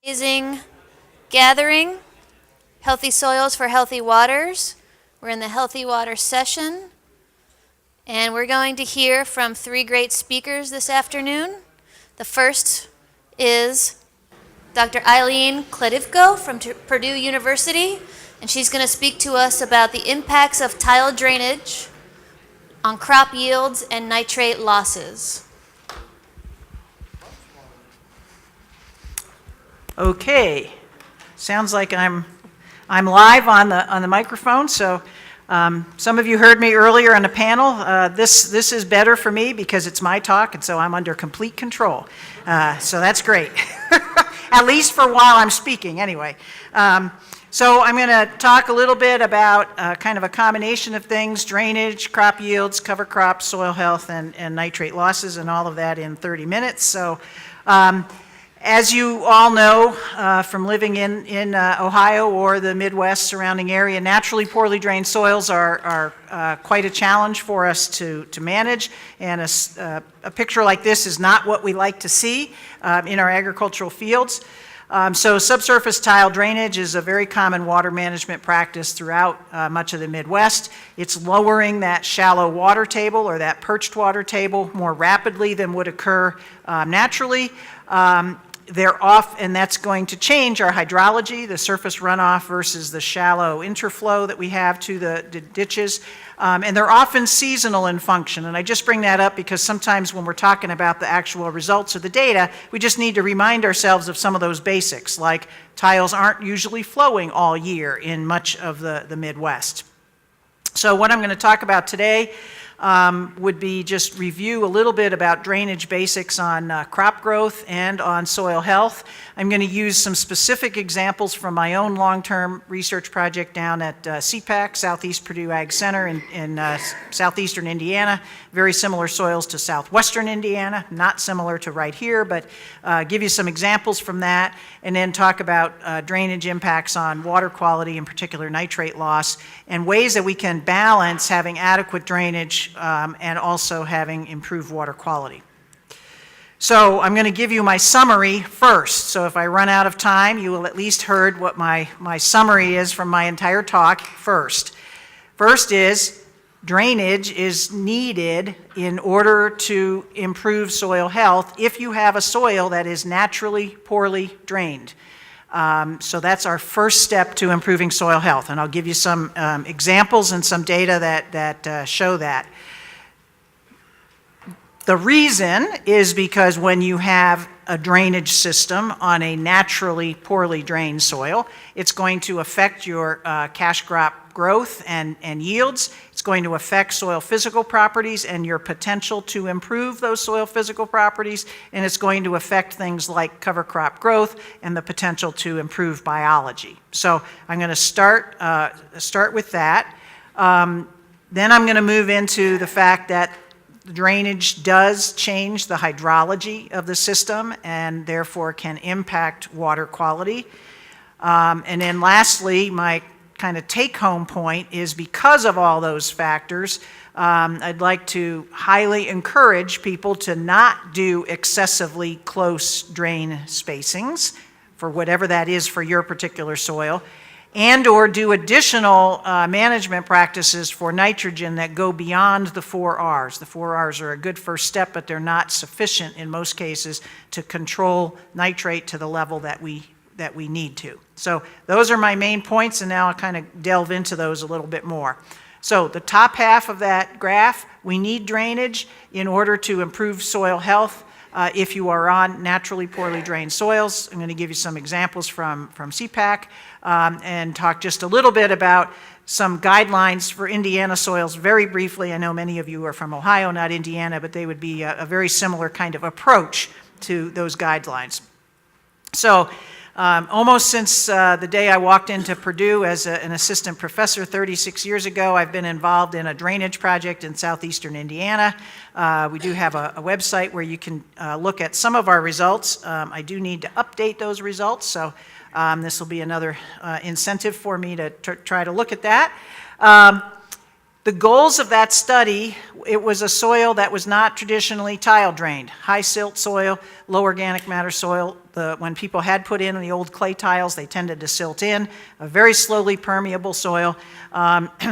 Amazing gathering, Healthy Soils for Healthy Waters. We're in the Healthy Water session, and we're going to hear from three great speakers this afternoon. The first is Dr. Eileen Kladivko from Purdue University, and she's going to speak to us about the impacts of tile drainage on crop yields and nitrate losses. Okay, sounds like I'm live on the microphone. So some of you heard me earlier on the panel. This is better for me because it's my talk, and so I'm under complete control. So that's great, at least for while I'm speaking. Anyway, so I'm going to talk a little bit about kind of a combination of things: drainage, crop yields, cover crops, soil health, and nitrate losses, and all of that in 30 minutes. So. As you all know from living in Ohio or the Midwest surrounding area, naturally poorly drained soils are quite a challenge for us to manage, and a picture like this is not what we like to see in our agricultural fields. So subsurface tile drainage is a very common water management practice throughout much of the Midwest. It's lowering that shallow water table or that perched water table more rapidly than would occur naturally. They're off, and that's going to change our hydrology, the surface runoff versus the shallow interflow that we have to the ditches. And they're often seasonal in function. And I just bring that up because sometimes when we're talking about the actual results of the data, we just need to remind ourselves of some of those basics, like tiles aren't usually flowing all year in much of the Midwest. So what I'm going to talk about today would be just review a little bit about drainage basics on crop growth and on soil health. I'm going to use some specific examples from my own long-term research project down at CPAC, Southeast Purdue Ag Center in southeastern Indiana. Very similar soils to southwestern Indiana, not similar to right here, but give you some examples from that, and then talk about drainage impacts on water quality, in particular nitrate loss, and ways that we can balance having adequate drainage and also having improved water quality. So I'm going to give you my summary first. So if I run out of time, you will at least heard what my summary is from my entire talk first. First is drainage is needed in order to improve soil health if you have a soil that is naturally poorly drained. So that's our first step to improving soil health, and I'll give you some examples and some data that show that. The reason is because when you have a drainage system on a naturally poorly drained soil, it's going to affect your cash crop growth and yields. It's going to affect soil physical properties and your potential to improve those soil physical properties, and it's going to affect things like cover crop growth and the potential to improve biology. So I'm going to start with that. Then I'm going to move into the fact that drainage does change the hydrology of the system and therefore can impact water quality. And then lastly, my kind of take-home point is because of all those factors, I'd like to highly encourage people to not do excessively close drain spacings for whatever that is for your particular soil, and or do additional management practices for nitrogen that go beyond the 4 Rs. The 4 Rs are a good first step, but they're not sufficient in most cases to control nitrate to the level that we need to. So those are my main points, and now I'll kind of delve into those a little bit more. So the top half of that graph, we need drainage in order to improve soil health. If you are on naturally poorly drained soils, I'm going to give you some examples from CPAC and talk just a little bit about some guidelines for Indiana soils very briefly. I know many of you are from Ohio, not Indiana, but they would be a very similar kind of approach to those guidelines. So almost since the day I walked into Purdue as an assistant professor 36 years ago, I've been involved in a drainage project in southeastern Indiana. We do have a website where you can look at some of our results. I do need to update those results, so this will be another incentive for me to try to look at that. The goals of that study, it was a soil that was not traditionally tile drained. High silt soil, low organic matter soil. When people had put in the old clay tiles, they tended to silt in. A very slowly permeable soil.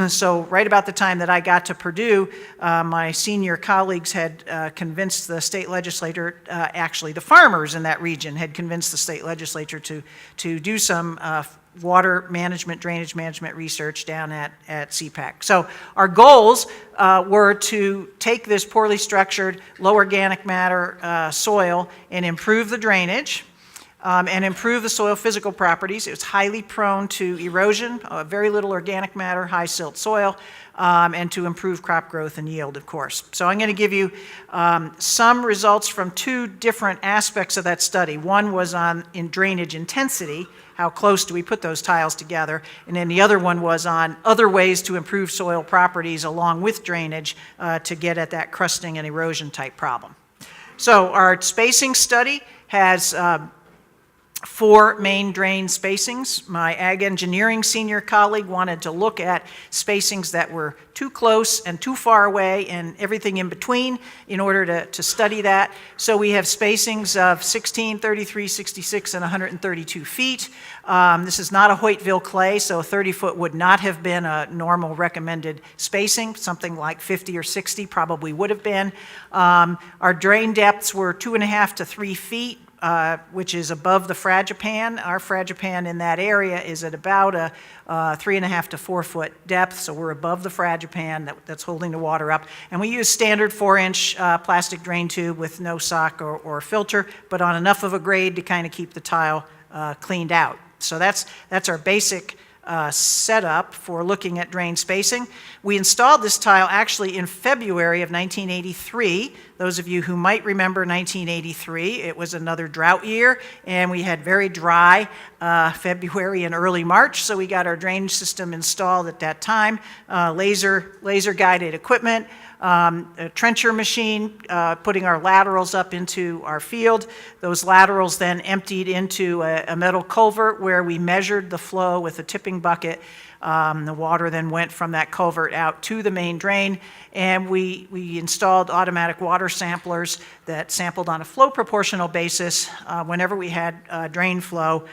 So right about the time that I got to Purdue, my senior colleagues had convinced the state legislature, actually the farmers in that region had convinced the state legislature to do some water management, drainage management research down at CPAC. So our goals were to take this poorly structured, low organic matter soil and improve the drainage and improve the soil physical properties. It was highly prone to erosion, very little organic matter, high silt soil, and to improve crop growth and yield, of course. So I'm going to give you some results from two different aspects of that study. One was in drainage intensity, how close do we put those tiles together, and then the other one was on other ways to improve soil properties along with drainage to get at that crusting and erosion type problem. So our spacing study has 4 main drain spacings. My ag engineering senior colleague wanted to look at spacings that were too close and too far away and everything in between in order to study that. So we have spacings of 16, 33, 66, and 132 feet. This is not a Hoytville clay, so 30 foot would not have been a normal recommended spacing. Something like 50 or 60 probably would have been. Our drain depths were 2.5 to 3 feet. Which is above the fragipan. Our fragipan in that area is at about a 3.5 to 4 foot depth, so we're above the fragipan that's holding the water up. And we use standard 4-inch plastic drain tube with no sock or filter, but on enough of a grade to kind of keep the tile cleaned out. So that's our basic setup for looking at drain spacing. We installed this tile actually in February of 1983. Those of you who might remember 1983, it was another drought year, and we had very dry February and early March, so we got our drainage system installed at that time. Laser guided equipment, a trencher machine, putting our laterals up into our field. Those laterals then emptied into a metal culvert where we measured the flow with a tipping bucket. The water then went from that culvert out to the main drain, and we installed automatic water samplers that sampled on a flow proportional basis whenever we had drain flow.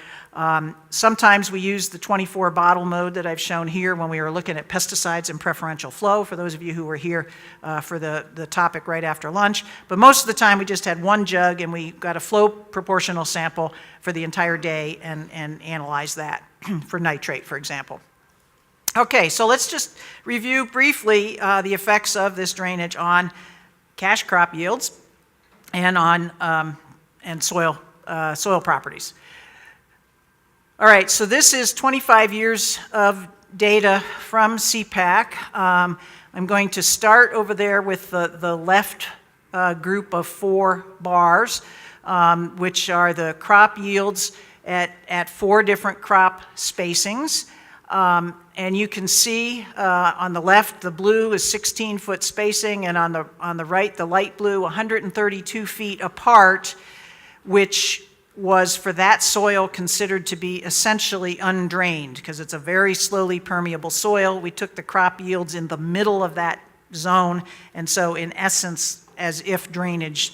Sometimes we used the 24 bottle mode that I've shown here when we were looking at pesticides and preferential flow, for those of you who were here for the topic right after lunch. But most of the time we just had one jug and we got a flow proportional sample for the entire day and analyzed that for nitrate, for example. Okay, so let's just review briefly the effects of this drainage on cash crop yields and on soil properties. All right, so this is 25 years of data from CPAC. I'm going to start over there with the left group of 4 bars, which are the crop yields at 4 different crop spacings. And you can see on the left, the blue is 16-foot spacing, and on the right, the light blue, 132 feet apart, which was for that soil considered to be essentially undrained because it's a very slowly permeable soil. We took the crop yields in the middle of that zone, and so in essence, as if drainage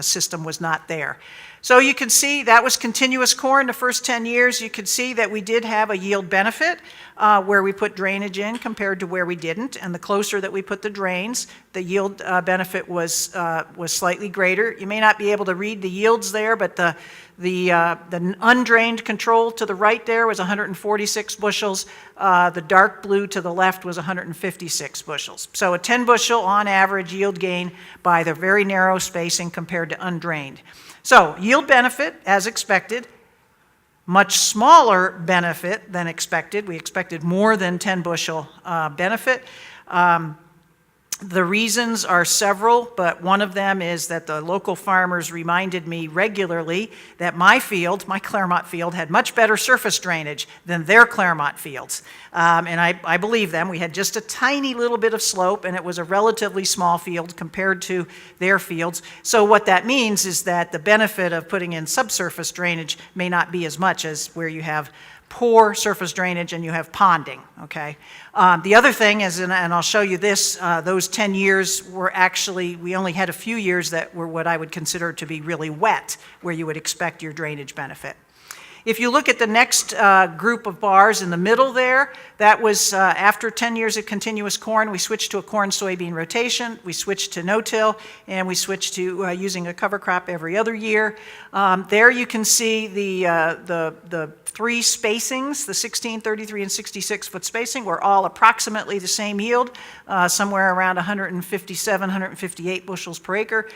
system was not there. So you can see that was continuous corn the first 10 years. You could see that we did have a yield benefit where we put drainage in compared to where we didn't. And the closer that we put the drains, the yield benefit was slightly greater. You may not be able to read the yields there, but the undrained control to the right there was 146 bushels. The dark blue to the left was 156 bushels. So a 10 bushel on average yield gain by the very narrow spacing compared to undrained. So yield benefit, as expected, much smaller benefit than expected. We expected more than 10 bushel benefit. The reasons are several, but one of them is that the local farmers reminded me regularly that my field, my Claremont field, had much better surface drainage than their Claremont fields. And I believe them. We had just a tiny little bit of slope, and it was a relatively small field compared to their fields. So what that means is that the benefit of putting in subsurface drainage may not be as much as where you have poor surface drainage and you have ponding, okay? The other thing is, and I'll show you this, those 10 years were actually, we only had a few years that were what I would consider to be really wet, where you would expect your drainage benefit. If you look at the next group of bars in the middle there, that was after 10 years of continuous corn, we switched to a corn-soybean rotation, we switched to no-till, and we switched to using a cover crop every other year. There you can see the three spacings, the 16, 33, and 66-foot spacing, were all approximately the same yield, somewhere around 157, 158 bushels per acre.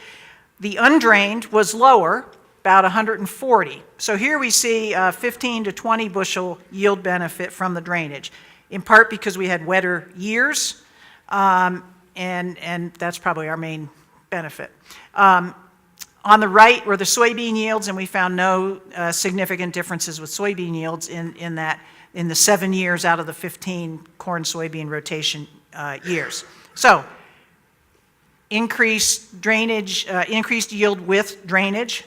The undrained was lower, about 140. So here we see 15 to 20 bushel yield benefit from the drainage, in part because we had wetter years, and that's probably our main benefit. On the right were the soybean yields, and we found no significant differences with soybean yields in the 7 years out of the 15 corn-soybean rotation years. So increased drainage, increased yield with drainage.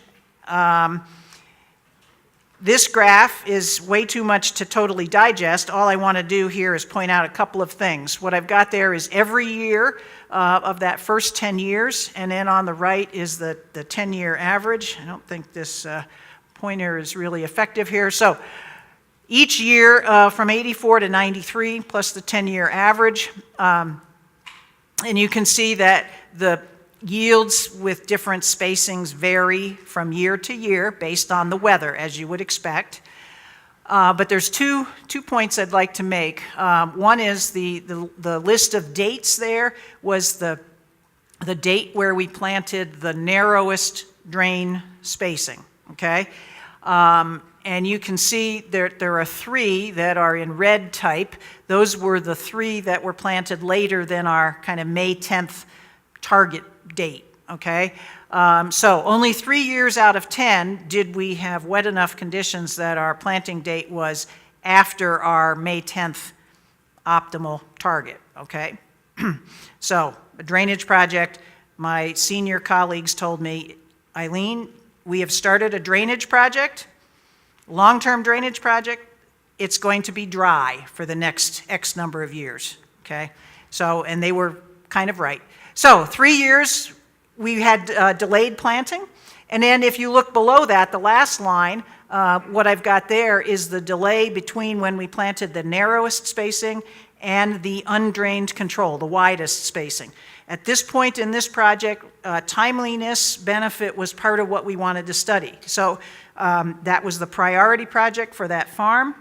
This graph is way too much to totally digest. All I want to do here is point out a couple of things. What I've got there is every year of that first 10 years, and then on the right is the 10-year average. I don't think this pointer is really effective here. So each year from 84 to 93 plus the 10-year average, and you can see that the yields with different spacings vary from year to year based on the weather, as you would expect. But there's two points I'd like to make. One is the list of dates there was the date where we planted the narrowest drain spacing, okay? And you can see there are three that are in red type. Those were the three that were planted later than our kind of May 10th target date, okay? So only 3 years out of 10 did we have wet enough conditions that our planting date was after our May 10th optimal target, okay? So a drainage project, my senior colleagues told me, Eileen, we have started a drainage project, long-term drainage project. It's going to be dry for the next X number of years, okay? So, and they were kind of right. So 3 years, we had delayed planting. And then if you look below that, the last line, what I've got there is the delay between when we planted the narrowest spacing and the undrained control, the widest spacing. At this point in this project, timeliness benefit was part of what we wanted to study. So that was the priority project for that farm.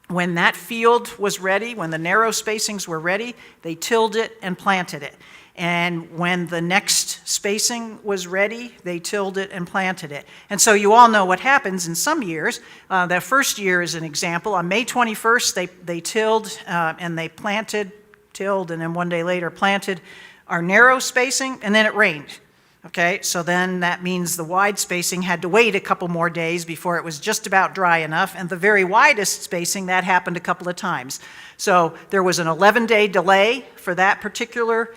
When that field was ready, when the narrow spacings were ready, they tilled it and planted it. And when the next spacing was ready, they tilled it and planted it. And so you all know what happens in some years. That first year is an example. On May 21st, they tilled and they planted, tilled, and then one day later planted our narrow spacing, and then it rained. Okay, so then that means the wide spacing had to wait a couple more days before it was just about dry enough, and the very widest spacing, that happened a couple of times. So there was an 11-day delay for that particular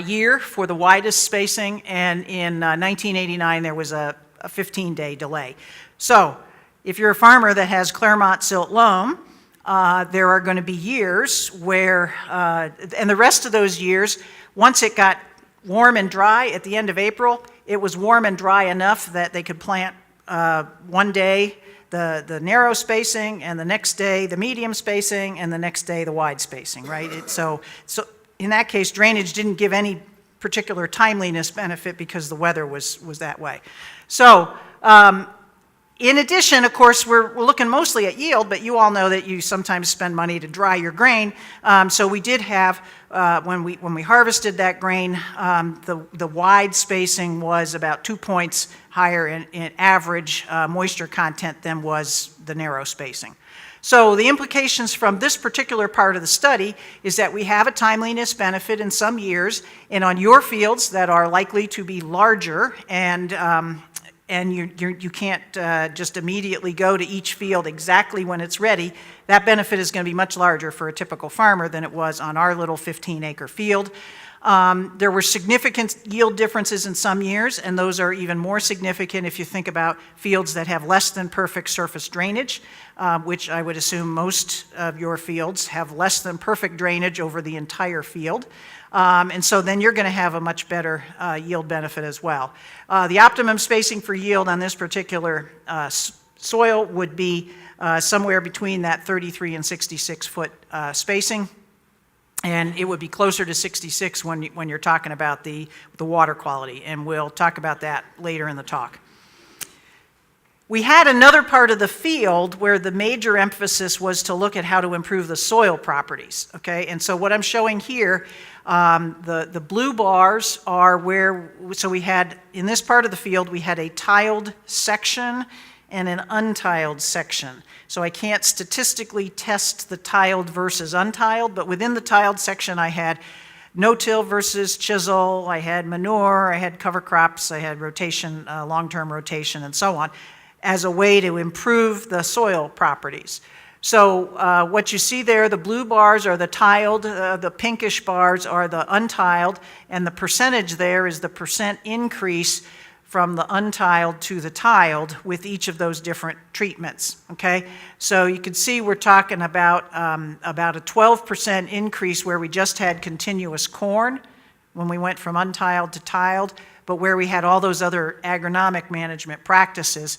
year for the widest spacing, and in 1989 there was a 15-day delay. So if you're a farmer that has Claremont silt loam, there are going to be years where, and the rest of those years, once it got warm and dry at the end of April, it was warm and dry enough that they could plant one day the narrow spacing, and the next day the medium spacing, and the next day the wide spacing, right? So in that case, drainage didn't give any particular timeliness benefit because the weather was that way. So in addition, of course, we're looking mostly at yield, but you all know that you sometimes spend money to dry your grain. So we did have, when we harvested that grain, the wide spacing was about 2 points higher in average moisture content than was the narrow spacing. So the implications from this particular part of the study is that we have a timeliness benefit in some years, and on your fields that are likely to be larger, and you can't just immediately go to each field exactly when it's ready, that benefit is going to be much larger for a typical farmer than it was on our little 15-acre field. There were significant yield differences in some years, and those are even more significant if you think about fields that have less than perfect surface drainage, which I would assume most of your fields have less than perfect drainage over the entire field. And so then you're going to have a much better yield benefit as well. The optimum spacing for yield on this particular soil would be somewhere between that 33 and 66 foot spacing. And it would be closer to 66 when you're talking about the water quality, and we'll talk about that later in the talk. We had another part of the field where the major emphasis was to look at how to improve the soil properties, okay? And so what I'm showing here, the blue bars are where, so we had, in this part of the field, we had a tiled section and an untiled section. So I can't statistically test the tiled versus untiled, but within the tiled section I had no-till versus chisel, I had manure, I had cover crops, I had rotation, long-term rotation, and so on, as a way to improve the soil properties. So what you see there, the blue bars are the tiled, the pinkish bars are the untiled, and the percentage there is the percent increase from the untiled to the tiled with each of those different treatments, okay? So you can see we're talking about a 12% increase where we just had continuous corn when we went from untiled to tiled, but where we had all those other agronomic management practices,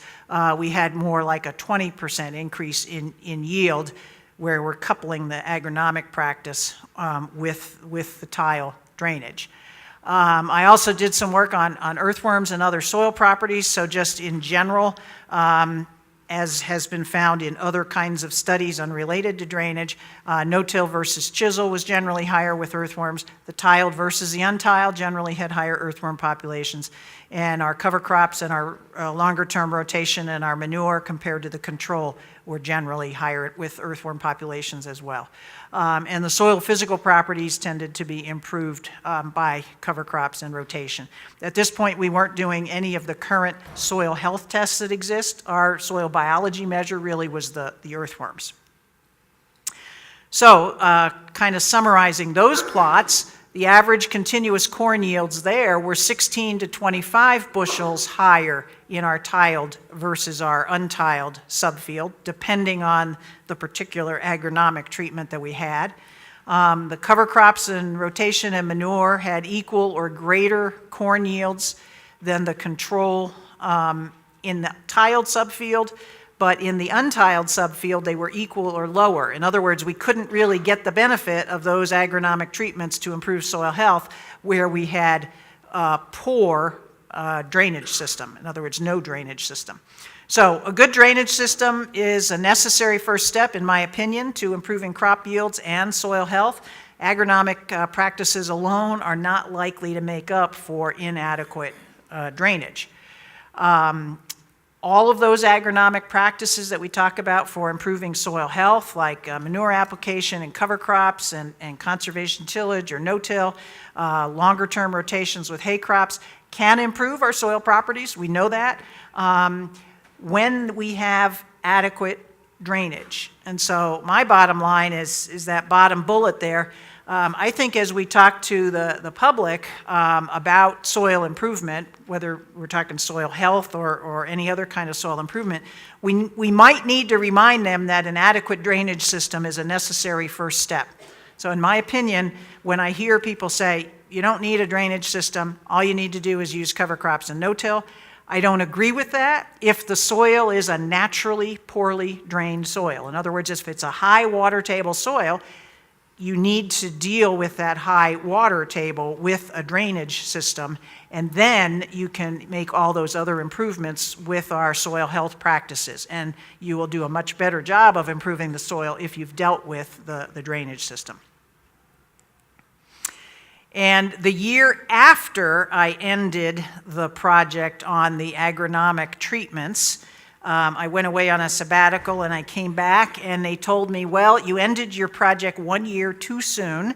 we had more like a 20% increase in yield where we're coupling the agronomic practice with the tile drainage. I also did some work on earthworms and other soil properties, so just in general, as has been found in other kinds of studies unrelated to drainage, no-till versus chisel was generally higher with earthworms. The tiled versus the untiled generally had higher earthworm populations. And our cover crops and our longer-term rotation and our manure compared to the control were generally higher with earthworm populations as well. And the soil physical properties tended to be improved by cover crops and rotation. At this point, we weren't doing any of the current soil health tests that exist. Our soil biology measure really was the earthworms. So, kind of summarizing those plots, the average continuous corn yields there were 16 to 25 bushels higher in our tiled versus our untiled subfield, depending on the particular agronomic treatment that we had. The cover crops and rotation and manure had equal or greater corn yields than the control in the tiled subfield, but in the untiled subfield, they were equal or lower. In other words, we couldn't really get the benefit of those agronomic treatments to improve soil health where we had poor drainage system. In other words, no drainage system. So a good drainage system is a necessary first step, in my opinion, to improving crop yields and soil health. Agronomic practices alone are not likely to make up for inadequate drainage. All of those agronomic practices that we talk about for improving soil health, like manure application and cover crops and conservation tillage or no-till, longer-term rotations with hay crops, can improve our soil properties. We know that when we have adequate drainage. And so my bottom line is that bottom bullet there. I think as we talk to the public about soil improvement, whether we're talking soil health or any other kind of soil improvement, we might need to remind them that an adequate drainage system is a necessary first step. So in my opinion, when I hear people say, you don't need a drainage system, all you need to do is use cover crops and no-till, I don't agree with that if the soil is a naturally poorly drained soil. In other words, if it's a high water table soil, you need to deal with that high water table with a drainage system, and then you can make all those other improvements with our soil health practices, and you will do a much better job of improving the soil if you've dealt with the drainage system. And the year after I ended the project on the agronomic treatments, I went away on a sabbatical and I came back and they told me, well, you ended your project 1 year too soon.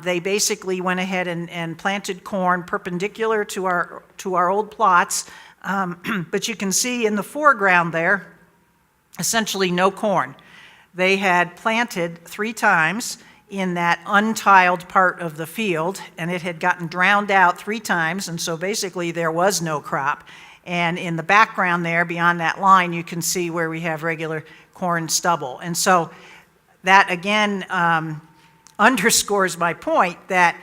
They basically went ahead and planted corn perpendicular to our old plots, but you can see in the foreground there, essentially no corn. They had planted 3 times in that untiled part of the field, and it had gotten drowned out 3 times, and so basically there was no crop. And in the background there, beyond that line, you can see where we have regular corn stubble. And so that, again, underscores my point that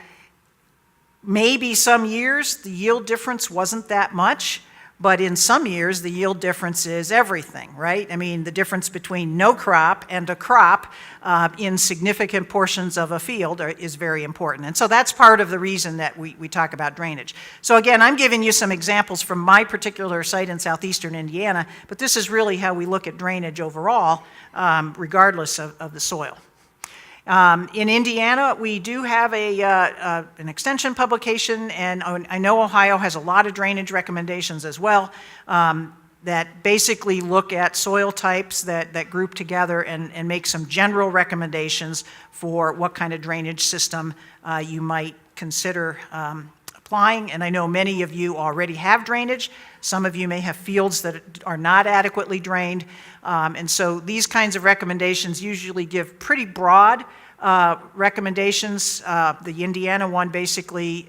maybe some years the yield difference wasn't that much, but in some years the yield difference is everything, right? I mean, the difference between no crop and a crop in significant portions of a field is very important. And so that's part of the reason that we talk about drainage. So again, I'm giving you some examples from my particular site in southeastern Indiana, but this is really how we look at drainage overall, regardless of the soil. In Indiana, we do have an extension publication, and I know Ohio has a lot of drainage recommendations as well that basically look at soil types that group together and make some general recommendations for what kind of drainage system you might consider applying. And I know many of you already have drainage. Some of you may have fields that are not adequately drained. And so these kinds of recommendations usually give pretty broad recommendations. The Indiana one basically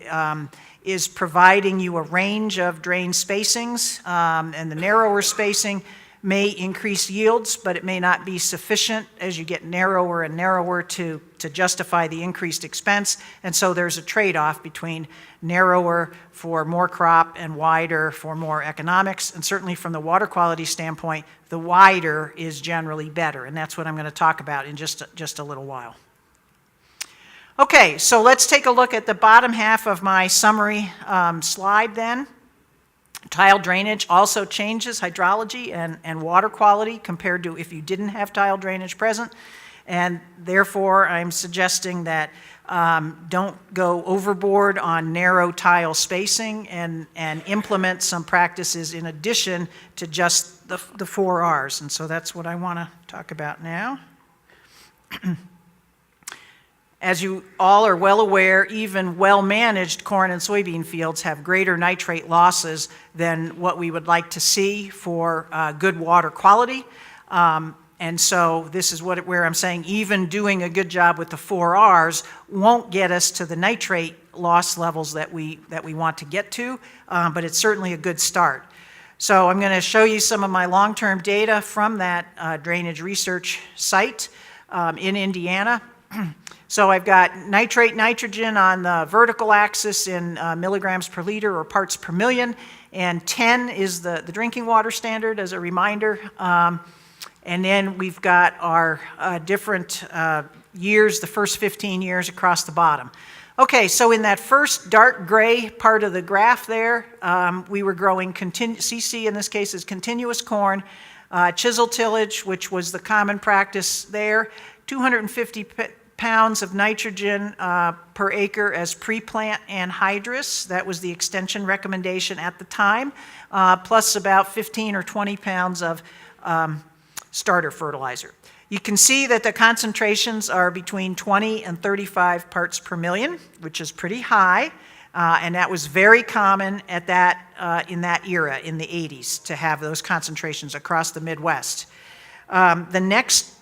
is providing you a range of drain spacings, and the narrower spacing may increase yields, but it may not be sufficient as you get narrower and narrower to justify the increased expense. And so there's a trade-off between narrower for more crop and wider for more economics. And certainly from the water quality standpoint, the wider is generally better. And that's what I'm going to talk about in just a little while. Okay, so let's take a look at the bottom half of my summary slide then. Tile drainage also changes hydrology and water quality compared to if you didn't have tile drainage present. And therefore, I'm suggesting that don't go overboard on narrow tile spacing and implement some practices in addition to just the 4 R's. And so that's what I want to talk about now. As you all are well aware, even well-managed corn and soybean fields have greater nitrate losses than what we would like to see for good water quality. And so this is where I'm saying even doing a good job with the 4 R's won't get us to the nitrate loss levels that we want to get to, but it's certainly a good start. So I'm going to show you some of my long-term data from that drainage research site in Indiana. So I've got nitrate nitrogen on the vertical axis in milligrams per liter or parts per million, and 10 is the drinking water standard as a reminder. And then we've got our different years, the first 15 years across the bottom. Okay, so in that first dark gray part of the graph there, we were growing CC in this case is continuous corn, chisel tillage, which was the common practice there, 250 pounds of nitrogen per acre as pre-plant anhydrous. That was the extension recommendation at the time, plus about 15 or 20 pounds of starter fertilizer. You can see that the concentrations are between 20 and 35 parts per million, which is pretty high, and that was very common at in that era, in the 80s, to have those concentrations across the Midwest. The next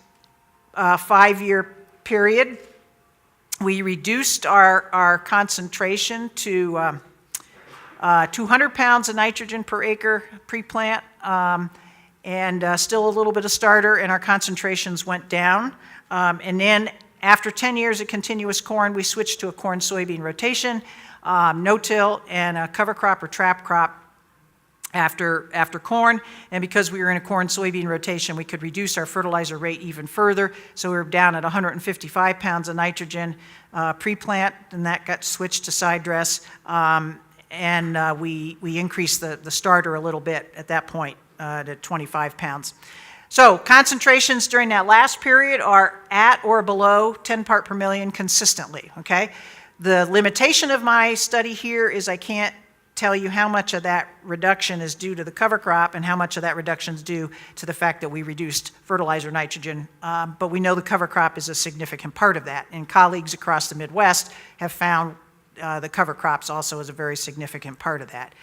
5-year period, we reduced our concentration to 200 pounds of nitrogen per acre pre-plant, and still a little bit of starter, and our concentrations went down. And then after 10 years of continuous corn, we switched to a corn-soybean rotation, no-till, and a cover crop or trap crop after corn. And because we were in a corn-soybean rotation, we could reduce our fertilizer rate even further. So we were down at 155 pounds of nitrogen pre-plant, and that got switched to side dress. And we increased the starter a little bit at that point to 25 pounds. So concentrations during that last period are at or below 10 part per million consistently, okay? The limitation of my study here is I can't tell you how much of that reduction is due to the cover crop and how much of that reduction is due to the fact that we reduced fertilizer nitrogen, but we know the cover crop is a significant part of that, and colleagues across the Midwest have found the cover crops also as a very significant part of that.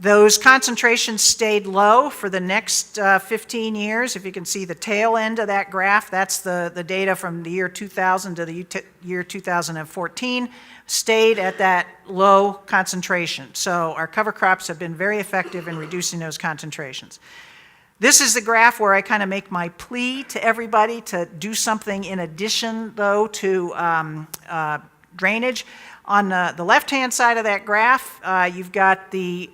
Those concentrations stayed low for the next 15 years. If you can see the tail end of that graph, that's the data from the year 2000 to the year 2014, stayed at that low concentration. So our cover crops have been very effective in reducing those concentrations. This is the graph where I kind of make my plea to everybody to do something in addition, though, to drainage. On the left-hand side of that graph, you've got the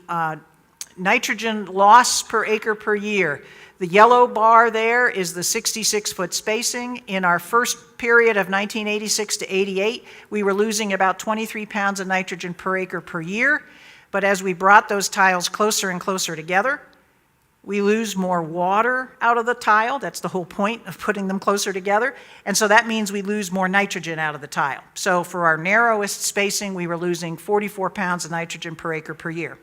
nitrogen loss per acre per year. The yellow bar there is the 66-foot spacing. In our first period of 1986 to 88, we were losing about 23 pounds of nitrogen per acre per year. But as we brought those tiles closer and closer together, we lose more water out of the tile. That's the whole point of putting them closer together. And so that means we lose more nitrogen out of the tile. So for our narrowest spacing, we were losing 44 pounds of nitrogen per acre per year.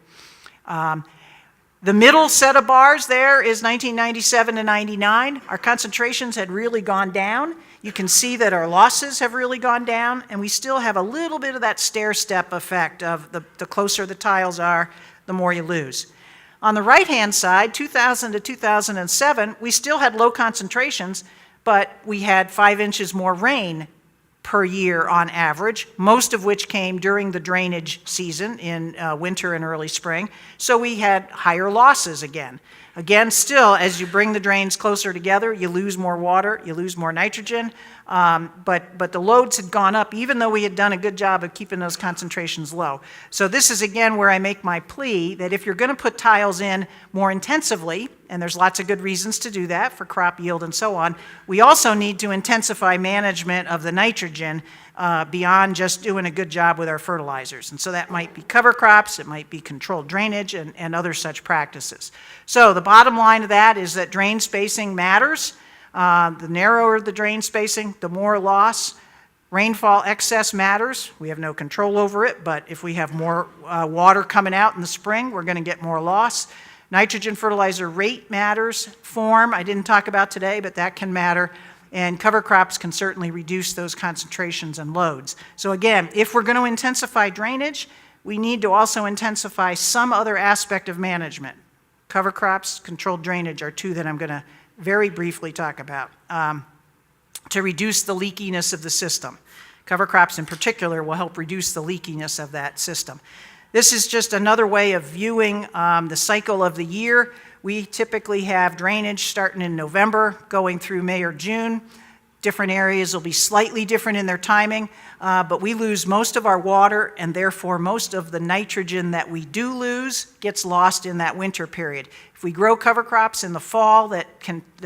The middle set of bars there is 1997 to 99. Our concentrations had really gone down. You can see that our losses have really gone down, and we still have a little bit of that stair-step effect of the closer the tiles are, the more you lose. On the right-hand side, 2000 to 2007, we still had low concentrations, but we had 5 inches more rain per year on average, most of which came during the drainage season in winter and early spring. So we had higher losses again. Again, still, as you bring the drains closer together, you lose more water, you lose more nitrogen, but the loads had gone up even though we had done a good job of keeping those concentrations low. So this is again where I make my plea that if you're going to put tiles in more intensively, and there's lots of good reasons to do that for crop yield and so on, we also need to intensify management of the nitrogen beyond just doing a good job with our fertilizers. And so that might be cover crops, it might be controlled drainage, and other such practices. So the bottom line of that is that drain spacing matters. The narrower the drain spacing, the more loss. Rainfall excess matters. We have no control over it, but if we have more water coming out in the spring, we're going to get more loss. Nitrogen fertilizer rate matters. Form, I didn't talk about today, but that can matter. And cover crops can certainly reduce those concentrations and loads. So again, if we're going to intensify drainage, we need to also intensify some other aspect of management. Cover crops, controlled drainage are two that I'm going to very briefly talk about to reduce the leakiness of the system. Cover crops in particular will help reduce the leakiness of that system. This is just another way of viewing the cycle of the year. We typically have drainage starting in November, going through May or June. Different areas will be slightly different in their timing, but we lose most of our water, and therefore most of the nitrogen that we do lose gets lost in that winter period. If we grow cover crops in the fall that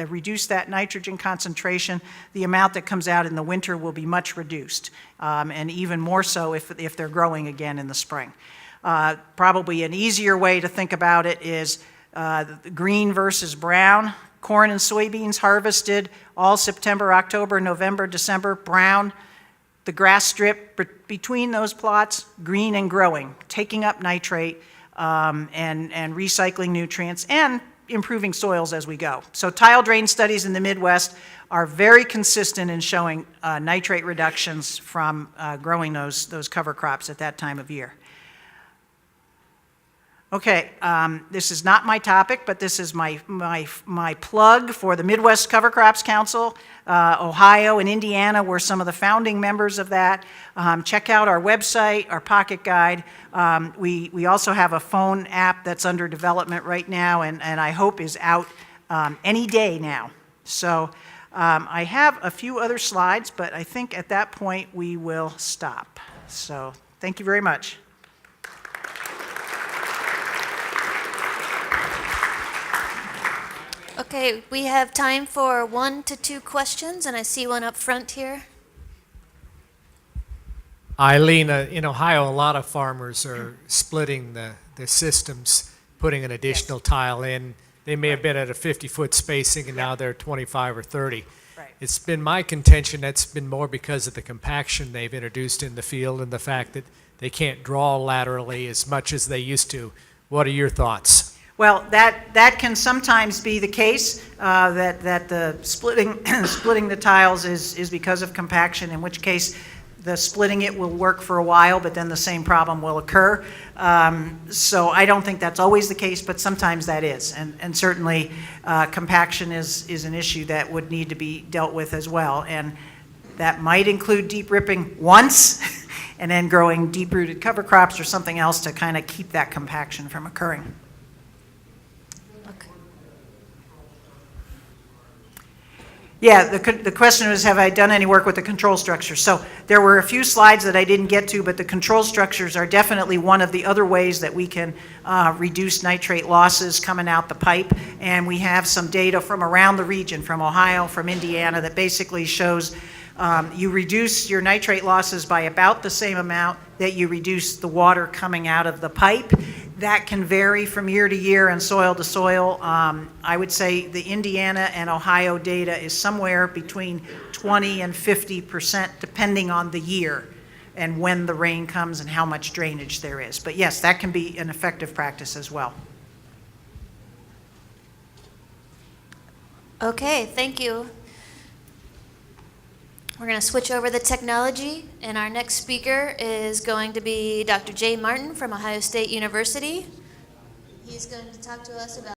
reduce that nitrogen concentration, the amount that comes out in the winter will be much reduced, and even more so if they're growing again in the spring. Probably an easier way to think about it is green versus brown. Corn and soybeans harvested all September, October, November, December, brown. The grass strip between those plots, green and growing, taking up nitrate and recycling nutrients and improving soils as we go. So tile drain studies in the Midwest are very consistent in showing nitrate reductions from growing those cover crops at that time of year. Okay, this is not my topic, but this is my plug for the Midwest Cover Crops Council. Ohio and Indiana were some of the founding members of that. Check out our website, our pocket guide. We also have a phone app that's under development right now, and I hope is out any day now. So I have a few other slides, but I think at that point we will stop. So thank you very much. Okay, we have time for 1 to 2 questions, and I see one up front here. Eileen, in Ohio, a lot of farmers are splitting the systems, putting an additional tile in. They may have been at a 50-foot spacing, and now they're 25 or 30. Right. It's been my contention that's been more because of the compaction they've introduced in the field and the fact that they can't draw laterally as much as they used to. What are your thoughts? Well, that can sometimes be the case, that the splitting the tiles is because of compaction, in which case the splitting it will work for a while, but then the same problem will occur. So I don't think that's always the case, but sometimes that is. And certainly compaction is an issue that would need to be dealt with as well. And that might include deep ripping once and then growing deep-rooted cover crops or something else to kind of keep that compaction from occurring. Yeah, the question was, have I done any work with the control structures? So there were a few slides that I didn't get to, but the control structures are definitely one of the other ways that we can reduce nitrate losses coming out the pipe. And we have some data from around the region, from Ohio, from Indiana, that basically shows you reduce your nitrate losses by about the same amount that you reduce the water coming out of the pipe. That can vary from year to year and soil to soil. I would say the Indiana and Ohio data is somewhere between 20 and 50%, depending on the year and when the rain comes and how much drainage there is. But yes, that can be an effective practice as well. Okay, thank you. We're going to switch over the technology, and our next speaker is going to be Dr. Jay Martin from Ohio State University. He's going to talk to us about